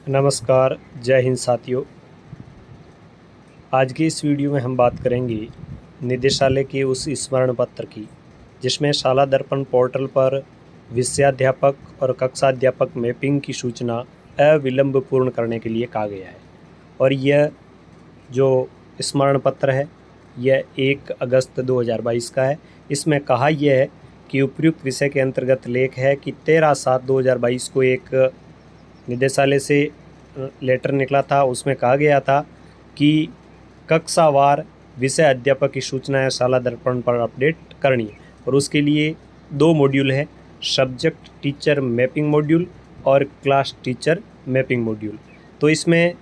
नमस्कार, जय हिंद साथियों। आज की इस वीडियो में हम बात करेंगे निदेशालय के उस स्मरण पत्र की जिसमें शाला दर्पण पोर्टल पर विषयाध्यापक और कक्षाध्यापक मैपिंग की सूचना अविलंब पूर्ण करने के लिए कहा गया है। और यह जो स्मरण पत्र है यह 1 अगस्त 2022 का है। इसमें कहा यह है कि उपयुक्त विषय के अंतर्गत लेख है कि 13/7/2022 को एक निदेशालय से लेटर निकला था। उसमें कहा गया था कि कक्षावार विषय अध्यापक की सूचनाएं शाला दर्पण पर अपडेट करनी है और उसके लिए 2 मॉड्यूल है, सब्जेक्ट टीचर मैपिंग मॉड्यूल और क्लास टीचर मैपिंग मॉड्यूल। तो इसमें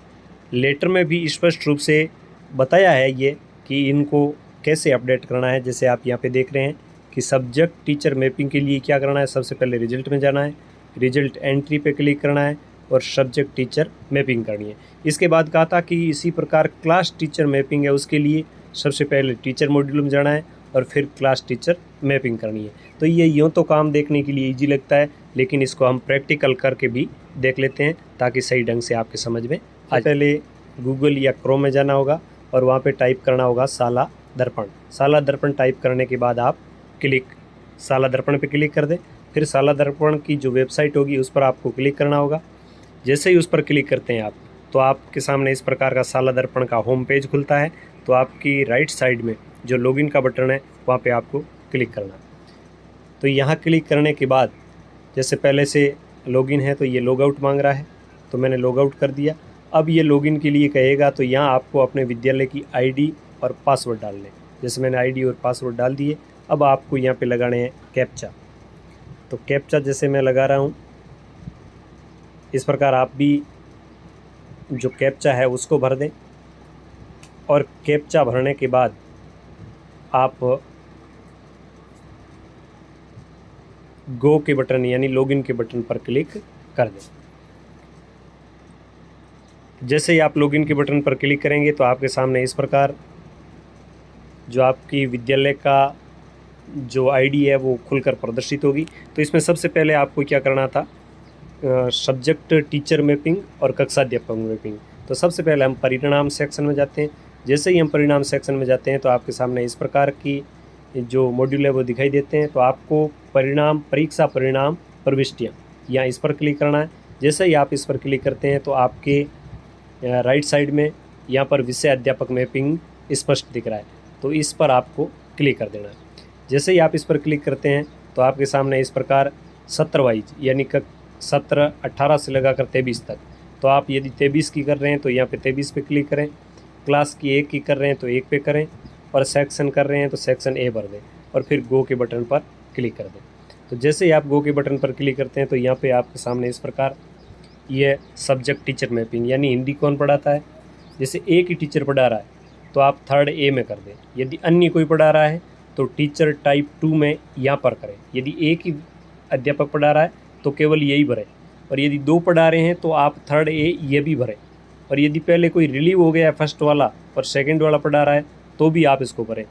लेटर में भी स्पष्ट रूप से बताया है ये कि इनको कैसे अपडेट करना है। जैसे आप यहाँ पे देख रहे हैं कि सब्जेक्ट टीचर मैपिंग के लिए क्या करना है, सबसे पहले रिजल्ट में जाना है, रिजल्ट एंट्री पे क्लिक करना है और सब्जेक्ट टीचर मैपिंग करनी है। इसके बाद कहा था कि इसी प्रकार क्लास टीचर मैपिंग है, उसके लिए सबसे पहले टीचर मॉड्यूल में जाना है और फिर क्लास टीचर मैपिंग करनी है। तो ये यूँ तो काम देखने के लिए ईजी लगता है, लेकिन इसको हम प्रैक्टिकल करके भी देख लेते हैं ताकि सही ढंग से आपके समझ में आ। पहले गूगल या क्रोम में जाना होगा और वहाँ पे टाइप करना होगा शाला दर्पण। शाला दर्पण टाइप करने के बाद आप शाला दर्पण पे क्लिक कर दें। फिर शाला दर्पण की जो वेबसाइट होगी उस पर आपको क्लिक करना होगा। जैसे ही उस पर क्लिक करते हैं आप तो आपके सामने इस प्रकार का शाला दर्पण का होम पेज खुलता है। तो आपकी राइट साइड में जो लॉगिन का बटन है वहाँ पे आपको क्लिक करना है। तो यहाँ क्लिक करने के बाद जैसे पहले से लॉगिन है तो ये लॉग आउट मांग रहा है, तो मैंने लॉग आउट कर दिया। अब ये लॉगिन के लिए कहेगा तो यहाँ आपको अपने विद्यालय की आईडी और पासवर्ड डालने। जैसे मैंने आईडी और पासवर्ड डाल दिए। अब आपको यहाँ पे लगाने हैं कैप्चा। तो कैप्चा जैसे मैं लगा रहा हूँ इस प्रकार आप भी जो कैप्चा है उसको भर दें और कैप्चा भरने के बाद आप गो के बटन यानी लॉगिन के बटन पर क्लिक कर दें। जैसे ही आप लॉगिन के बटन पर क्लिक करेंगे तो आपके सामने इस प्रकार जो आपकी विद्यालय का जो आईडी है वो खुलकर प्रदर्शित होगी। तो इसमें सबसे पहले आपको क्या करना था, सब्जेक्ट टीचर मैपिंग और कक्षाध्यापक मैपिंग। तो सबसे पहले हम परिणाम सेक्शन में जाते हैं। जैसे ही हम परिणाम सेक्शन में जाते हैं तो आपके सामने इस प्रकार की जो मॉड्यूल है वो दिखाई देते हैं। तो आपको परिणाम परीक्षा परिणाम प्रविष्टियाँ यहाँ इस पर क्लिक करना है। जैसे ही आप इस पर क्लिक करते हैं तो आपके राइट साइड में यहाँ पर विषय अध्यापक मैपिंग स्पष्ट दिख रहा है, तो इस पर आपको क्लिक कर देना है। जैसे ही आप इस पर क्लिक करते हैं तो आपके सामने इस प्रकार सत्र वाइज यानी सत्र 18 से लगाकर 23 तक। तो आप यदि 23 की कर रहे हैं तो यहाँ पे 23 पे क्लिक करें, क्लास की 1 की कर रहे हैं तो 1 पे करें और सेक्शन कर रहे हैं तो सेक्शन ए भर दें और फिर गो के बटन पर क्लिक कर दें। तो जैसे ही आप गो के बटन पर क्लिक करते हैं तो यहाँ पे आपके सामने इस प्रकार ये सब्जेक्ट टीचर मैपिंग यानी हिंदी कौन पढ़ाता है, जैसे एक ही टीचर पढ़ा रहा है तो आप 3rd ए में कर दें। यदि अन्य कोई पढ़ा रहा है तो टीचर टाइप 2 में यहाँ पर करें। यदि एक ही अध्यापक पढ़ा रहा है तो केवल यही भरें, और यदि 2 पढ़ा रहे हैं तो आप 3rd ए ये भी भरें। और यदि पहले कोई रिलीव हो गया है फर्स्ट वाला और सेकंड वाला पढ़ा रहा है तो भी आप इसको भरें।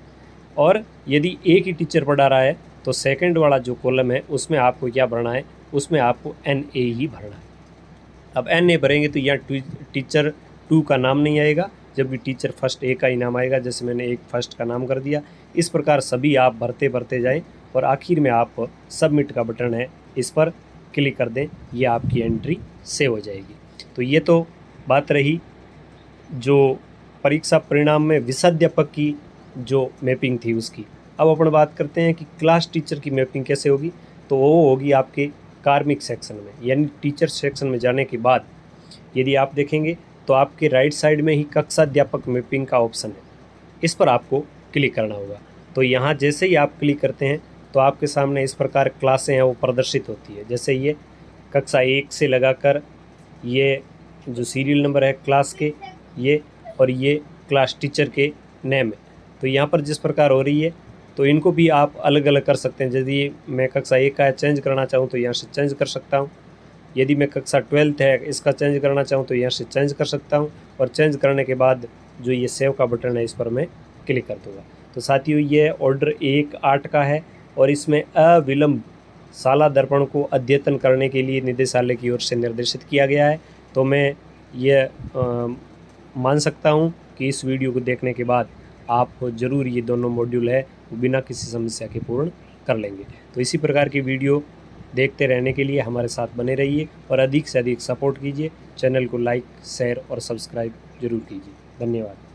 और यदि एक ही टीचर पढ़ा रहा है तो सेकंड वाला जो कॉलम है उसमें आपको क्या भरना है, उसमें आपको NA ही भरना है। अब NA भरेंगे तो यहाँ टीचर 2 का नाम नहीं आएगा, जबकि टीचर फर्स्ट ए का ही नाम आएगा। जैसे मैंने एक फर्स्ट का नाम कर दिया। इस प्रकार सभी आप भरते जाएं और आखिर में आप सबमिट का बटन है इस पर क्लिक कर दें, ये आपकी एंट्री सेव हो जाएगी। तो ये तो बात रही जो परीक्षा परिणाम में विषयाध्यापक की जो मैपिंग थी उसकी। अब अपन बात करते हैं कि क्लास टीचर की मैपिंग कैसे होगी। तो वो होगी आपके कार्मिक सेक्शन में, यानी टीचर सेक्शन में जाने के बाद यदि आप देखेंगे तो आपके राइट साइड में ही कक्षाध्यापक मैपिंग का ऑप्शन है, इस पर आपको क्लिक करना होगा। तो यहाँ जैसे ही आप क्लिक करते हैं तो आपके सामने इस प्रकार क्लासें हैं वो प्रदर्शित होती है। जैसे ये कक्षा 1 से लगाकर ये जो सीरियल नंबर है क्लास के ये, और ये क्लास टीचर के नेम है। तो यहाँ पर जिस प्रकार हो रही है तो इनको भी आप अलग अलग कर सकते हैं। यदि मैं कक्षा 1 का चेंज करना चाहूँ तो यहाँ से चेंज कर सकता हूँ। यदि मैं कक्षा 12th है इसका चेंज करना चाहूँ तो यहाँ से चेंज कर सकता हूँ। और चेंज करने के बाद जो ये सेव का बटन है इस पर मैं क्लिक कर दूँगा। तो साथियों ये ऑर्डर 1/8 का है और इसमें अविलंब शाला दर्पण को अद्यतन करने के लिए निदेशालय की ओर से निर्देशित किया गया है। तो मैं ये मान सकता हूँ कि इस वीडियो को देखने के बाद आप ज़रूर ये दोनों मॉड्यूल है वो बिना किसी समस्या के पूर्ण कर लेंगे। तो इसी प्रकार की वीडियो देखते रहने के लिए हमारे साथ बने रहिए और अधिक से अधिक सपोर्ट कीजिए। चैनल को लाइक, शेयर और सब्सक्राइब ज़रूर कीजिए। धन्यवाद।